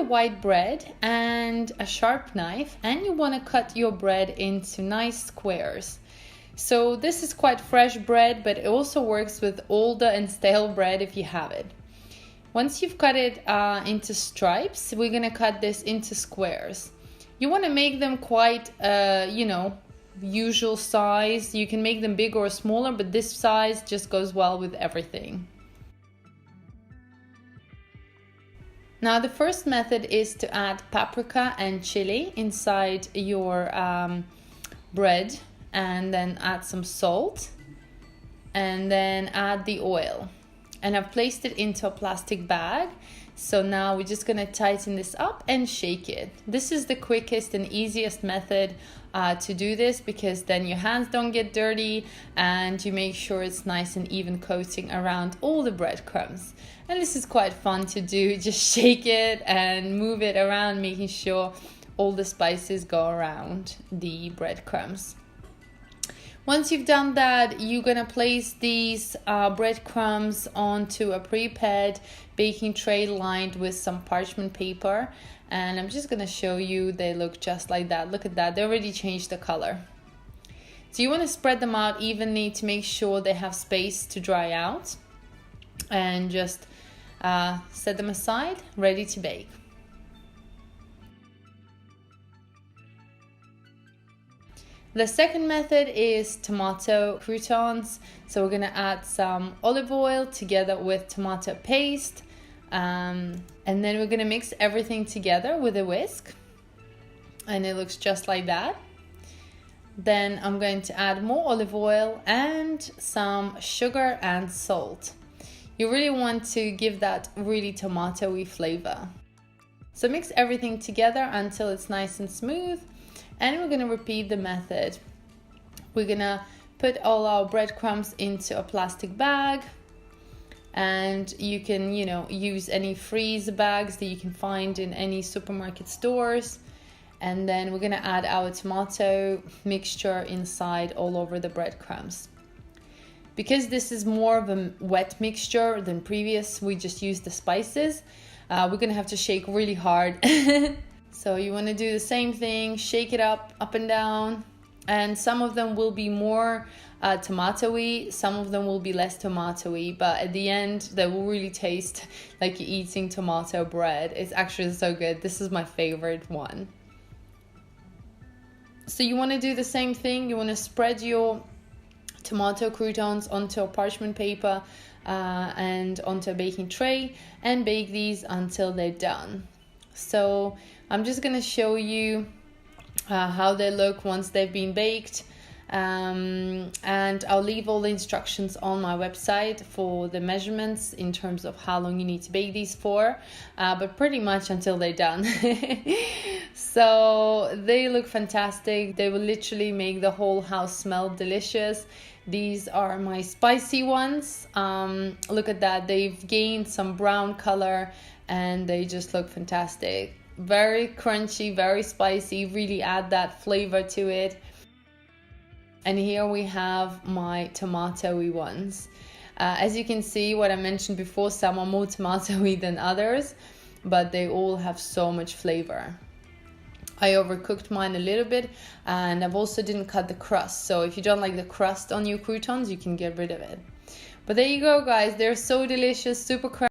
a white bread and a sharp knife, and you want to cut your bread into nice squares. So this is quite fresh bread, but it also works with older and stale bread if you have it. Once you've cut it into stripes, we're going to cut this into squares. You want to make them quite, usual size. You can make them bigger or smaller, but this size just goes well with everything. Now the first method is to add paprika and chili inside your bread, and then add some salt, and then add the oil. And I've placed it into a plastic bag. So now we're just gonna tighten this up and shake it. This is the quickest and easiest method to do this, because then your hands don't get dirty and you make sure it's nice and even coating around all the breadcrumbs. And this is quite fun to do, just shake it and move it around, making sure all the spices go around the breadcrumbs. Once you've done that, you're gonna place these breadcrumbs onto a prepared baking tray lined with some parchment paper. And I'm just gonna show you, they look just like that. Look at that, they already changed the color. So you wanna spread them out evenly to make sure they have space to dry out. And just set them aside, ready to bake. The second method is tomato croutons. So we're gonna add some olive oil together with tomato paste. And then we're gonna mix everything together with a whisk. And it looks just like that. Then I'm going to add more olive oil and some sugar and salt. You really want to give that really tomatoey flavor. So mix everything together until it's nice and smooth. And we're gonna repeat the method. We're gonna put all our breadcrumbs into a plastic bag, and you can, use any freeze bags that you can find in any supermarket stores. And then we're gonna add our tomato mixture inside all over the breadcrumbs. Because this is more of a wet mixture than previous, we just used the spices. We're gonna have to shake really hard. So you want to do the same thing, shake it up and down, and some of them will be more tomatoey, some of them will be less tomatoey, but at the end they will really taste like you're eating tomato bread. It's actually so good. This is my favorite one. So you want to do the same thing. You want to spread your tomato croutons onto a parchment paper and onto a baking tray, and bake these until they're done. So I'm just going to show you how they look once they've been baked, and I'll leave all the instructions on my website for the measurements in terms of how long you need to bake these for, but pretty much until they're done. So they look fantastic. They will literally make the whole house smell delicious. These are my spicy ones. Look at that, they've gained some brown color and they just look fantastic. Very crunchy, very spicy, really add that flavor to it. And here we have my tomatoey ones. As you can see, what I mentioned before, some are more tomatoey than others, but they all have so much flavor. I overcooked mine a little bit, and I've also didn't cut the crust. So if you don't like the crust on your croutons, you can get rid of it. But there you go, guys. They're so delicious, super crunchy.